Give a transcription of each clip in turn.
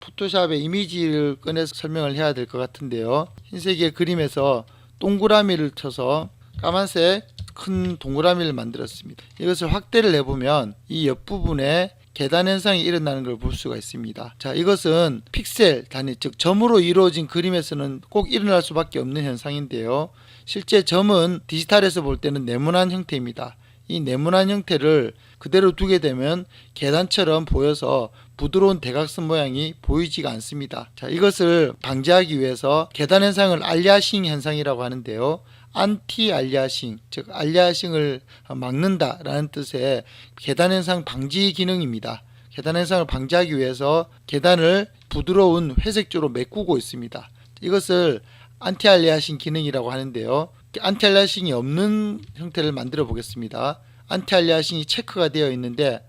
포토샵의 이미지를 꺼내서 설명을 해야 될 것 같은데요. 흰색의 그림에서 동그라미를 쳐서 까만색 큰 동그라미를 만들었습니다. 이것을 확대를 해보면 이 옆부분에 계단 현상이 일어나는 걸 볼 수가 있습니다. 자, 이것은 픽셀 단위, 즉 점으로 이루어진 그림에서는 꼭 일어날 수밖에 없는 현상인데요. 실제 점은 디지털에서 볼 때는 네모난 형태입니다. 이 네모난 형태를 그대로 두게 되면 계단처럼 보여서 부드러운 대각선 모양이 보이지가 않습니다. 자, 이것을 방지하기 위해서 계단 현상을 알리아싱 현상이라고 하는데요. 안티 알리아싱, 즉 알리아싱을 막는다라는 뜻의 계단 현상 방지 기능입니다. 계단 현상을 방지하기 위해서 계단을 부드러운 회색조로 메꾸고 있습니다. 이것을 안티 알리아싱 기능이라고 하는데요. 안티 알리아싱이 없는 형태를 만들어 보겠습니다. 안티 알리아싱이 체크가 되어 있는데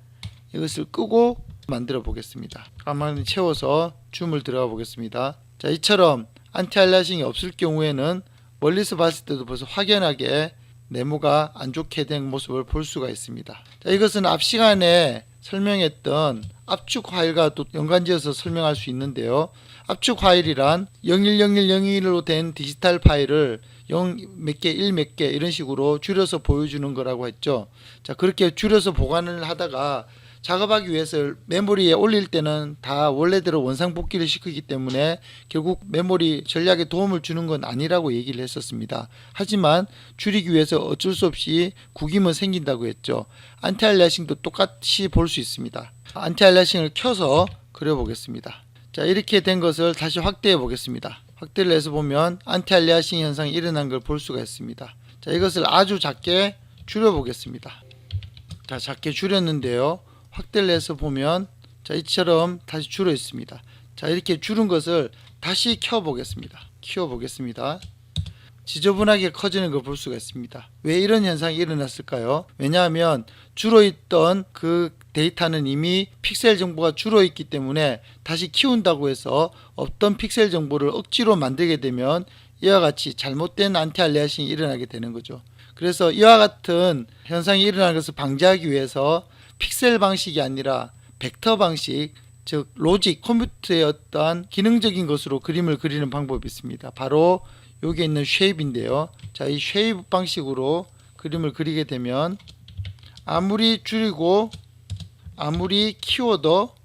이것을 끄고 만들어 보겠습니다. 가만히 채워서 줌을 들어가 보겠습니다. 자, 이처럼 안티 알리아싱이 없을 경우에는 멀리서 봤을 때도 벌써 확연하게 네모가 안 좋게 된 모습을 볼 수가 있습니다. 자, 이것은 앞 시간에 설명했던 압축 파일과 또 연관지어서 설명할 수 있는데요. 압축 파일이란 010101로 된 디지털 파일을 0 몇 개, 1 몇 개 이런 식으로 줄여서 보여주는 거라고 했죠. 자, 그렇게 줄여서 보관을 하다가 작업하기 위해서 메모리에 올릴 때는 다 원래대로 원상복귀를 시키기 때문에 결국 메모리 전략에 도움을 주는 건 아니라고 얘기를 했었습니다. 하지만 줄이기 위해서 어쩔 수 없이 구김은 생긴다고 했죠. 안티 알리아싱도 똑같이 볼 수 있습니다. 안티 알리아싱을 켜서 그려보겠습니다. 자, 이렇게 된 것을 다시 확대해 보겠습니다. 확대를 해서 보면 안티 알리아싱 현상이 일어난 걸 볼 수가 있습니다. 자, 이것을 아주 작게 줄여 보겠습니다. 자, 작게 줄였는데요. 확대를 해서 보면 자, 이처럼 다시 줄어 있습니다. 자, 이렇게 줄은 것을 다시 켜 보겠습니다. 키워 보겠습니다. 지저분하게 커지는 걸 볼 수가 있습니다. 왜 이런 현상이 일어났을까요? 왜냐하면 줄어 있던 그 데이터는 이미 픽셀 정보가 줄어 있기 때문에 다시 키운다고 해서 없던 픽셀 정보를 억지로 만들게 되면 이와 같이 잘못된 안티 알리아싱이 일어나게 되는 거죠. 그래서 이와 같은 현상이 일어나는 것을 방지하기 위해서 픽셀 방식이 아니라 벡터 방식, 즉 로직, 컴퓨터의 어떠한 기능적인 것으로 그림을 그리는 방법이 있습니다. 바로 여기에 있는 쉐입인데요. 자, 이 쉐입 방식으로 그림을 그리게 되면 아무리 줄이고 아무리 키워도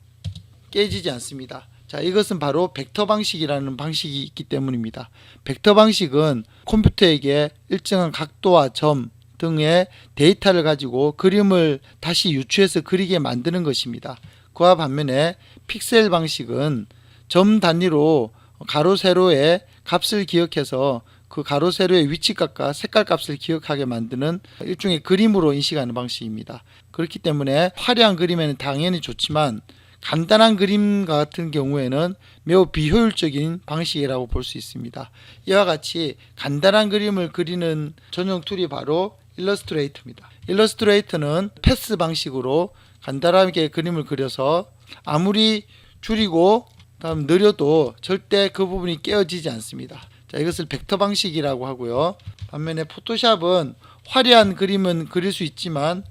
깨지지 않습니다. 자, 이것은 바로 벡터 방식이라는 방식이 있기 때문입니다. 벡터 방식은 컴퓨터에게 일정한 각도와 점 등의 데이터를 가지고 그림을 다시 유추해서 그리게 만드는 것입니다. 그와 반면에 픽셀 방식은 점 단위로 가로 세로의 값을 기억해서 그 가로 세로의 위치값과 색깔 값을 기억하게 만드는 일종의 그림으로 인식하는 방식입니다. 그렇기 때문에 화려한 그림에는 당연히 좋지만 간단한 그림 같은 경우에는 매우 비효율적인 방식이라고 볼 수 있습니다. 이와 같이 간단한 그림을 그리는 전용 툴이 바로 일러스트레이터입니다. 일러스트레이터는 패스 방식으로 간단하게 그림을 그려서 아무리 줄이고 다음 느려도 절대 그 부분이 깨어지지 않습니다. 자, 이것을 벡터 방식이라고 하고요. 반면에 포토샵은 화려한 그림은 그릴 수 있지만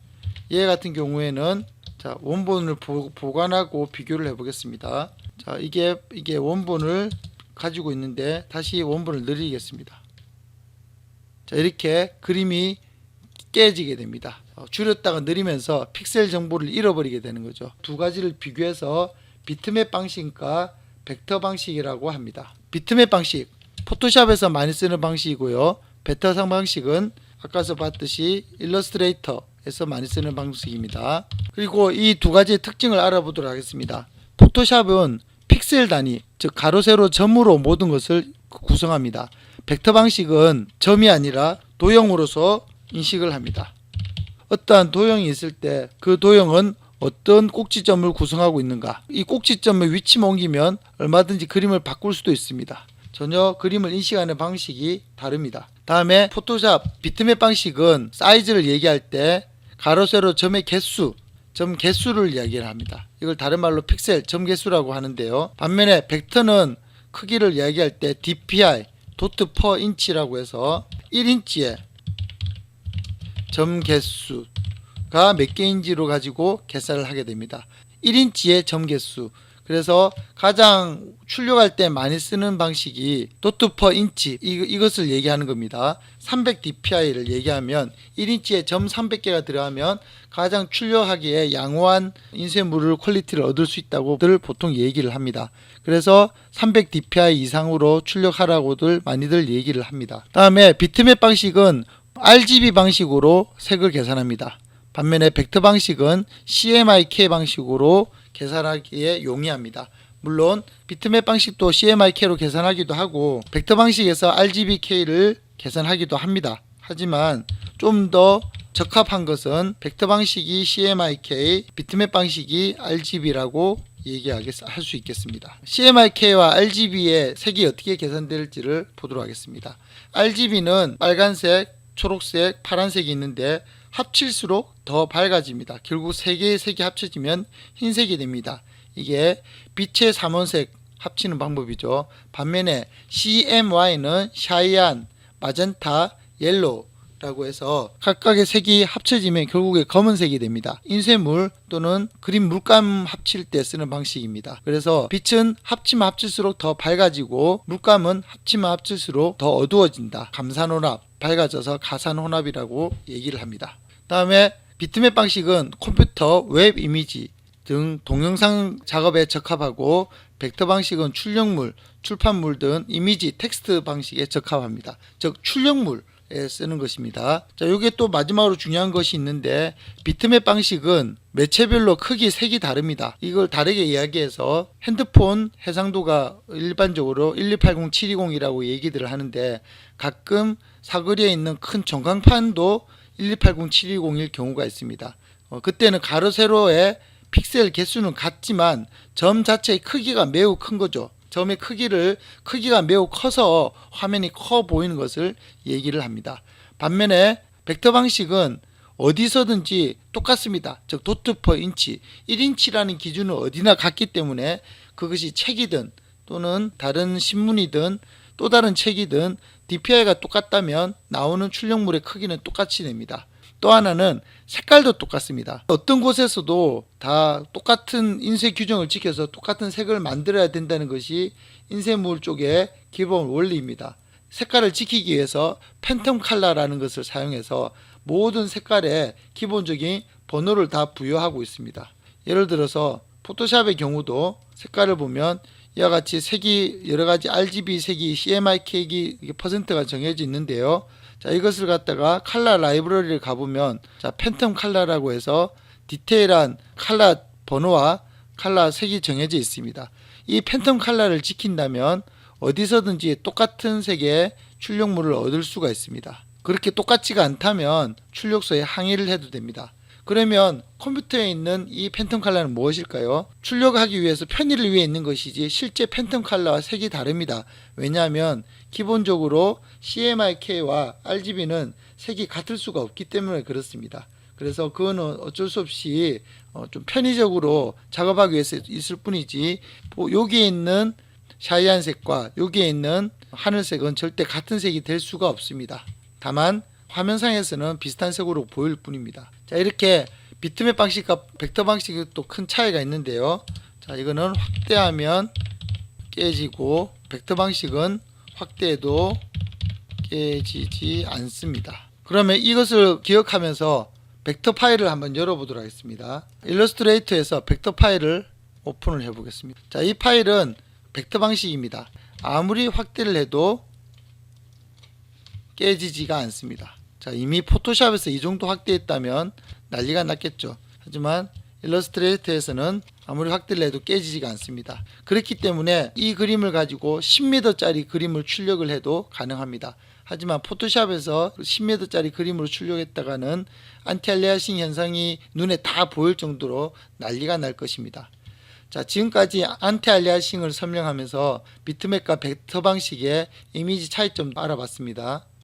얘 같은 경우에는 자, 원본을 보관하고 비교를 해 보겠습니다. 자, 이게 원본을 가지고 있는데 다시 원본을 늘리겠습니다. 자, 이렇게 그림이 깨지게 됩니다. 줄였다가 늘리면서 픽셀 정보를 잃어버리게 되는 거죠. 두 가지를 비교해서 비트맵 방식과 벡터 방식이라고 합니다. 비트맵 방식, 포토샵에서 많이 쓰는 방식이고요. 벡터 방식은 아까서 봤듯이 일러스트레이터에서 많이 쓰는 방식입니다. 그리고 이 두 가지의 특징을 알아보도록 하겠습니다. 포토샵은 픽셀 단위, 즉 가로 세로 점으로 모든 것을 구성합니다. 벡터 방식은 점이 아니라 도형으로서 인식을 합니다. 어떠한 도형이 있을 때 그 도형은 어떤 꼭지점을 구성하고 있는가, 이 꼭지점의 위치만 옮기면 얼마든지 그림을 바꿀 수도 있습니다. 전혀 그림을 인식하는 방식이 다릅니다. 다음에 포토샵 비트맵 방식은 사이즈를 얘기할 때 가로 세로 점의 개수, 점 개수를 이야기를 합니다. 이걸 다른 말로 픽셀 점 개수라고 하는데요. 반면에 벡터는 크기를 이야기할 때 DPI 도트 퍼 인치라고 해서 1인치에 점 개수가 몇 개인지로 가지고 계산을 하게 됩니다. 1인치의 점 개수, 그래서 가장 출력할 때 많이 쓰는 방식이 도트 퍼 인치 이것을 얘기하는 겁니다. 300dpi를 얘기하면 1인치에 점 300개가 들어가면 가장 출력하기에 양호한 인쇄물을 퀄리티를 얻을 수 있다고들 보통 얘기를 합니다. 그래서 300dpi 이상으로 출력하라고들 많이들 얘기를 합니다. 다음에 비트맵 방식은 RGB 방식으로 색을 계산합니다. 반면에 벡터 방식은 CMYK 방식으로 계산하기에 용이합니다. 물론 비트맵 방식도 CMYK로 계산하기도 하고 벡터 방식에서 RGBK를 계산하기도 합니다. 하지만 좀 더 적합한 것은 벡터 방식이 CMYK, 비트맵 방식이 RGB라고 할 수 있겠습니다. CMYK와 RGB의 색이 어떻게 계산될지를 보도록 하겠습니다. RGB는 빨간색, 초록색, 파란색이 있는데 합칠수록 더 밝아집니다. 결국 세 개의 색이 합쳐지면 흰색이 됩니다. 이게 빛의 삼원색 합치는 방법이죠. 반면에 CMY는 샤이안, 마젠타, 옐로우라고 해서 각각의 색이 합쳐지면 결국에 검은색이 됩니다. 인쇄물 또는 그림 물감 합칠 때 쓰는 방식입니다. 그래서 빛은 합치면 합칠수록 더 밝아지고 물감은 합치면 합칠수록 더 어두워진다. 감산혼합, 밝아져서 가산혼합이라고 얘기를 합니다. 다음에 비트맵 방식은 컴퓨터, 웹 이미지 등 동영상 작업에 적합하고 벡터 방식은 출력물, 출판물 등 이미지, 텍스트 방식에 적합합니다. 즉 출력물에 쓰는 것입니다. 자, 이게 또 마지막으로 중요한 것이 있는데 비트맵 방식은 매체별로 크기, 색이 다릅니다. 이걸 다르게 이야기해서 핸드폰 해상도가 일반적으로 1280720이라고 얘기들을 하는데 가끔 사거리에 있는 큰 전광판도 1280720일 경우가 있습니다. 그때는 가로 세로의 픽셀 개수는 같지만 점 자체의 크기가 매우 큰 거죠. 점의 크기가 매우 커서 화면이 커 보이는 것을 얘기를 합니다. 반면에 벡터 방식은 어디서든지 똑같습니다. 즉 도트 퍼 인치 1인치라는 기준은 어디나 같기 때문에 그것이 책이든 또는 다른 신문이든 또 다른 책이든 DPI가 똑같다면 나오는 출력물의 크기는 똑같이 됩니다. 또 하나는 색깔도 똑같습니다. 어떤 곳에서도 다 똑같은 인쇄 규정을 지켜서 똑같은 색을 만들어야 된다는 것이 인쇄물 쪽의 기본 원리입니다. 색깔을 지키기 위해서 팬텀 컬러라는 것을 사용해서 모든 색깔에 기본적인 번호를 다 부여하고 있습니다. 예를 들어서 포토샵의 경우도 색깔을 보면 이와 같이 색이 여러가지 RGB 색이 CMYK 퍼센트가 정해져 있는데요. 자, 이것을 갖다가 컬러 라이브러리를 가보면 자, 팬텀 컬러라고 해서 디테일한 컬러 번호와 컬러 색이 정해져 있습니다. 이 팬텀 컬러를 지킨다면 어디서든지 똑같은 색의 출력물을 얻을 수가 있습니다. 그렇게 똑같지가 않다면 출력소에 항의를 해도 됩니다. 그러면 컴퓨터에 있는 이 팬텀 컬러는 무엇일까요? 출력하기 위해서 편의를 위해 있는 것이지 실제 팬텀 컬러와 색이 다릅니다. 왜냐하면 기본적으로 CMYK와 RGB는 색이 같을 수가 없기 때문에 그렇습니다. 그래서 그거는 어쩔 수 없이 좀 편의적으로 작업하기 위해서 있을 뿐이지 여기에 있는 샤이한 색과 여기에 있는 하늘색은 절대 같은 색이 될 수가 없습니다. 다만 화면상에서는 비슷한 색으로 보일 뿐입니다. 자, 이렇게 비트맵 방식과 벡터 방식이 또 큰 차이가 있는데요. 자, 이거는 확대하면 깨지고 벡터 방식은 확대해도 깨지지 않습니다. 그러면 이것을 기억하면서 벡터 파일을 한번 열어보도록 하겠습니다. 일러스트레이터에서 벡터 파일을 오픈을 해보겠습니다. 자, 이 파일은 벡터 방식입니다. 아무리 확대를 해도 깨지지가 않습니다. 자, 이미 포토샵에서 이 정도 확대했다면 난리가 났겠죠. 하지만 일러스트레이터에서는 아무리 확대를 해도 깨지지가 않습니다. 그렇기 때문에 이 그림을 가지고 10m짜리 그림을 출력을 해도 가능합니다. 하지만 포토샵에서 10m짜리 그림으로 출력했다가는 안티알리아싱 현상이 눈에 다 보일 정도로 난리가 날 것입니다. 자, 지금까지 안티알리아싱을 설명하면서 비트맵과 벡터 방식의 이미지 차이점 알아봤습니다.